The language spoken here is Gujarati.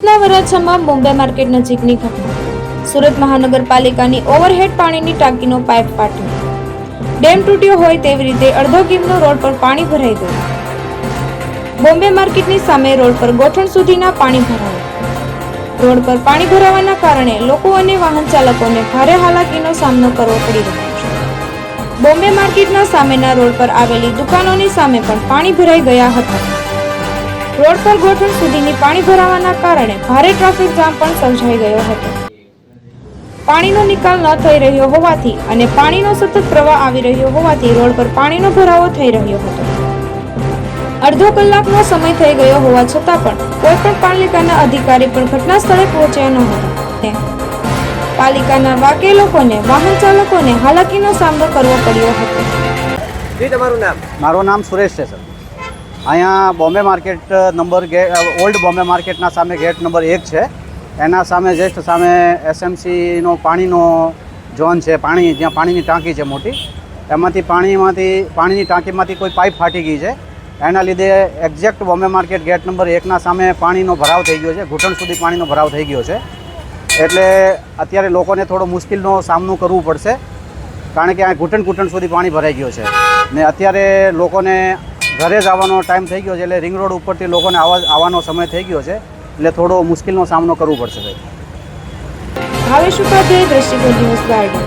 સુરતના વરાછામાં બોમ્બે માર્કેટ નજીકની ઘટના. સુરત મહાનગરપાલિકાની ઓવરહેડ પાણીની ટાંકીનો પાઇપ ફાટ્યો. ડેમ તૂટ્યો હોય તેવી રીતે અડધો કિમનો રોડ પર પાણી ભરાઈ ગયું. બોમ્બે માર્કેટની સામે રોડ પર ગોઠણ સુધીના પાણી ભરાયા. રોડ પર પાણી ભરાવાના કારણે લોકો અને વાહન ચાલકોને ભારે હાલાકીનો સામનો કરવો પડી રહ્યો છે. બોમ્બે માર્કેટના સામેના રોડ પર આવેલી દુકાનોની સામે પણ પાણી ભરાઈ ગયા હતા. રોડ પર ગોઠણ સુધીની પાણી ભરાવાના કારણે ભારે ટ્રાફિક જામ પણ સર્જાઈ ગયો હતો. પાણીનો નિકાલ ન થઈ રહ્યો હોવાથી અને પાણીનો સતત પ્રવાહ આવી રહ્યો હોવાથી રોડ પર પાણીનો ભરાવો થઈ રહ્યો હતો. અડધો કલાકનો સમય થઈ ગયો હોવા છતાં પણ કોઈ પણ પાલિકાના અધિકારી પણ ઘટના સ્થળે પહોંચ્યા ન હતા. પાલિકાના વાકેલોકોને વાહન ચાલકોને હાલાકીનો સામનો કરવો પડ્યો હતો. જી, તમારું નામ? મારું નામ સુરેશ છે સર. અહીંયા બોમ્બે માર્કેટ ઓલ્ડ બોમ્બે માર્કેટના સામે ગેટ નંબર 1 છે. એના સામે જસ્ટ સામે એસએમસીનો પાણીનો ઝોન છે. જ્યાં પાણીની ટાંકી છે મોટી, એમાંથી પાણીની ટાંકીમાંથી કોઈ પાઇપ ફાટી ગઈ છે. એના લીધે exact Bombay market gate number 1ના સામે પાણીનો ભરાવ થઈ ગયો છે. ઘૂંટણ સુધી પાણીનો ભરાવ થઈ ગયો છે. એટલે અત્યારે લોકોને થોડો મુશ્કેલનો સામનો કરવો પડશે, કારણ કે આ ઘૂંટણ સુધી પાણી ભરાઈ ગયો છે. ને અત્યારે લોકોને ઘરે જ આવવાનો ટાઈમ થઈ ગયો છે, એટલે રિંગ રોડ ઉપરથી લોકોને આવવાનો સમય થઈ ગયો છે, એટલે થોડો મુશ્કેલનો સામનો કરવો પડશે. ભાવેશ ઉપાધ્યાય, દ્રષ્ટિકોણ ન્યૂઝ ગાર્ડન.